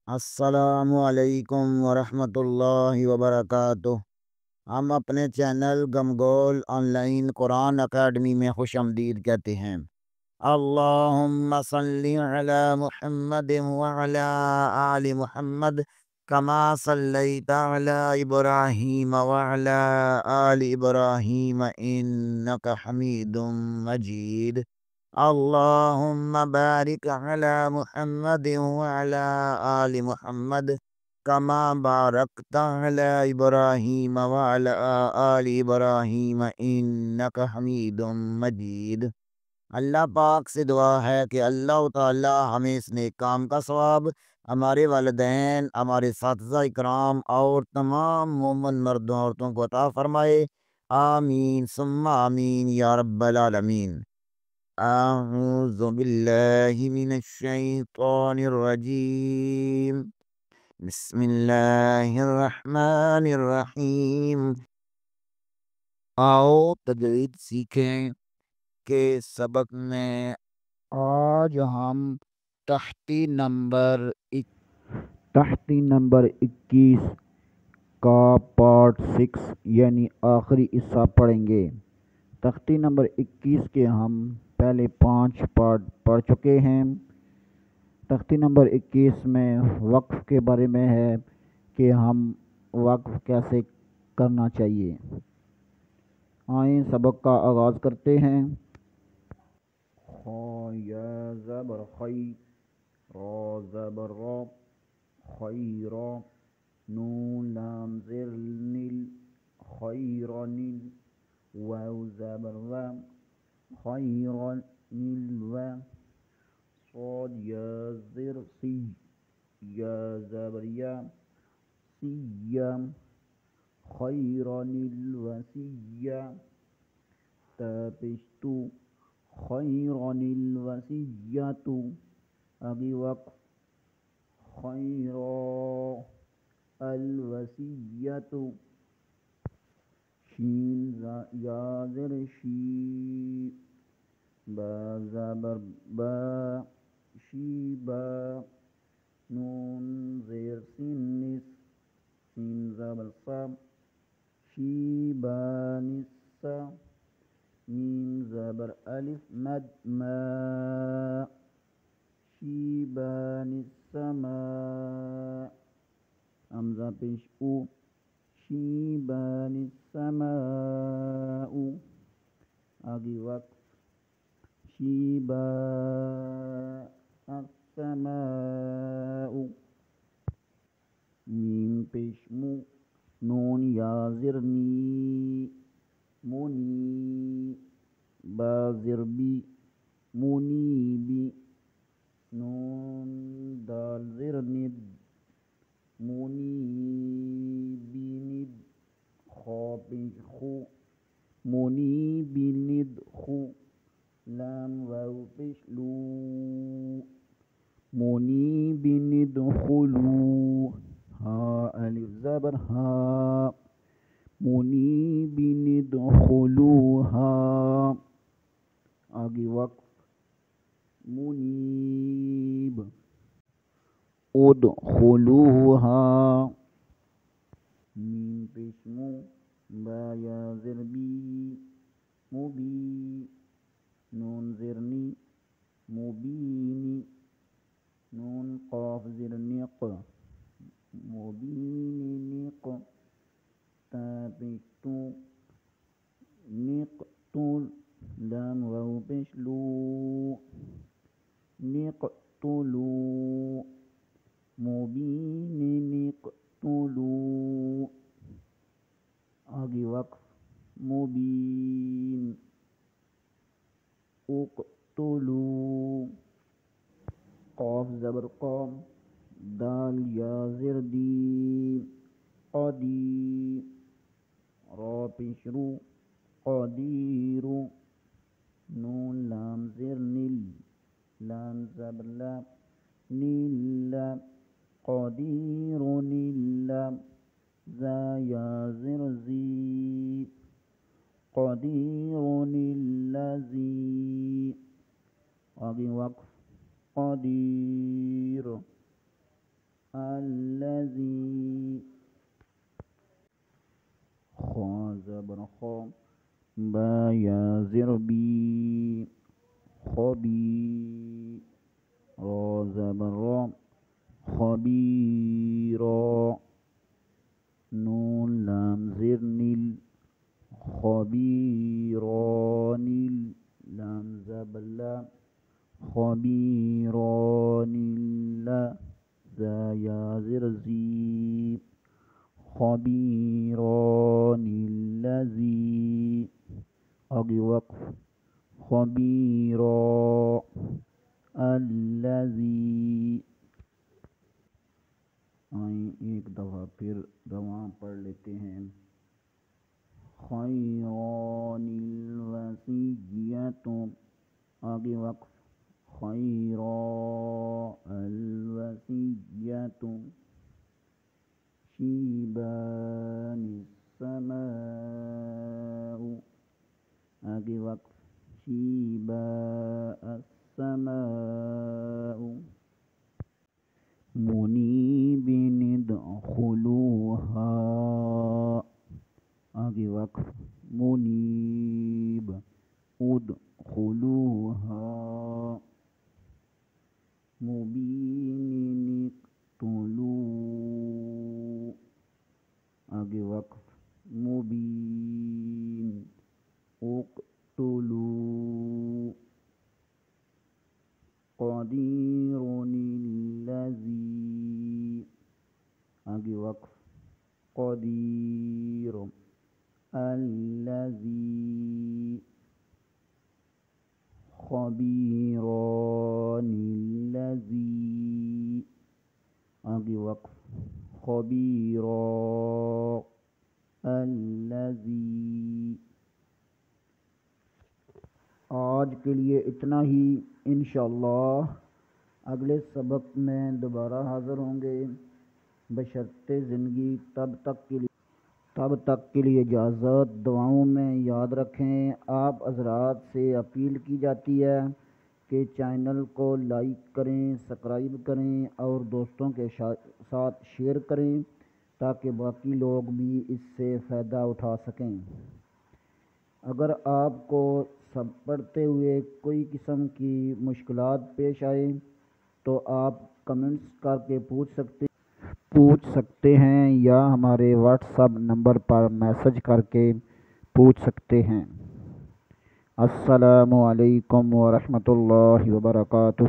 السلام علیکم ورحمۃ اللہ وبرکاتہ۔ ہم اپنے چینل گمگول آن لائن قرآن اکیڈمی میں خوش آمدید کہتے ہیں۔ اللہم صلی علی محمد وعلی آل محمد کما صلیت علی ابراہیم وعلی آل ابراہیم انک حمید مجید۔ اللہم بارک علی محمد وعلی آل محمد کما بارکت علی ابراہیم وعلی آل ابراہیم انک حمید مجید۔ اللہ پاک سے دعا ہے کہ اللہ تعالی ہمیں اس نیک کام کا ثواب، ہمارے والدین، ہمارے اساتذہ اکرام اور تمام مومن مرد و عورتوں کو عطا فرمائے۔ آمین ثم آمین یا رب العالمین۔ اعوذ باللہ من الشیطان الرجیم، بسم اللہ الرحمن الرحیم۔ آؤ تجوید سیکھیں کہ سبق میں آج ہم تختی نمبر 21 کا پارٹ 6 یعنی آخری حصہ پڑھیں گے۔ تختی نمبر 21 کے ہم پہلے 5 پارٹ پڑھ چکے ہیں۔ تختی نمبر 21 میں وقف کے بارے میں ہے کہ ہم وقف کیسے کرنا چاہیے۔ آئیں سبق کا آغاز کرتے ہیں۔ خا یا زبر خی، را زبر را، خیرا، نون لام زر نیل، خیرانیل، واو زبر و، خیرانیل و، صاد یا زر سی، یا زبر یا، سیا، خیرانیل و سیا، تابشتو، خیرانیل و سیاتو، آگے وقف، خیرا الوسیتو، شین یا زر شی، با زبر با، شیبا، نون زیر سین نس، سین زبر صا، شیبا نسا، میم زبر الف مد ما، شیبان السماء، حمزہ پیش او، شیبان السماء، آگے وقف، شیبا السماء، میم پیش مو، نون یا زر نی، مونی، با زر بی، مونی بی، نون دال زر ند، مونی بی ند، خا پیش خو، مونی بی ند خو، لام واو پیش لو، مونی بی ند خلو، ہا الف زبر ہا، مونی بی ند خلو ہا، آگے وقف، منیب، ادخلوها، میم پیش مو، با یا زر بی، مبی، نون زرنی، مبینی، نون قاف زر نق، مبینی نق، تا پیش تو، نقتل، لام واو پیش لو، نقتلو، مبین نقتلو، آگے وقف، مبین، اقتلو، قاف زبر قام، دال یا زر دی، قدی، را پیش رو، قدیرو، نون لام زر نیل، لام زبر لا، نیل، قدیر نیل، زا یا زر زی، قدیر نیل زی، آگے وقف، قدیر، الذي خا زبر خا با یا زر بی خبی را زبر را خبیرا نون لام زر نیل خبیرانیل لام زبر لا خبیرانیل زا یا زر زی خبیرانیلذی آگے وقف خبیرا الذی آئیں ایک دفعہ پھر رواں پڑھ لیتے ہیں خیران الوصیۃ آگے وقف خیرا الوصیۃ شیبان السماء آگے وقف شیباء السماء منیبین ادخلوها آگے وقف منیب ادخلوها مبین اقتلوا آگے وقف مبین اقتلوا قدیر الذی آگے وقف قدیر الذی خبیران الذی آگے وقف خبیرا الذی آج کے لیے اتنا ہی انشاءاللہ اگلے سبق میں دوبارہ حاضر ہوں گے بشرط زندگی تب تک کے لیے اجازت دعاؤں میں یاد رکھیں آپ حضرات سے اپیل کی جاتی ہے کہ چینل کو لائک کریں سبسکرائب کریں اور دوستوں کے ساتھ شیئر کریں تاکہ باقی لوگ بھی اس سے فائدہ اٹھا سکیں اگر آپ کو سب پڑھتے ہوئے کوئی قسم کی مشکلات پیش آئے تو آپ کمنٹس کر کے پوچھ سکتے ہیں یا ہمارے واٹس ایپ نمبر پر میسج کر کے پوچھ سکتے ہیں السلام علیکم ورحمۃ اللہ وبرکاتہ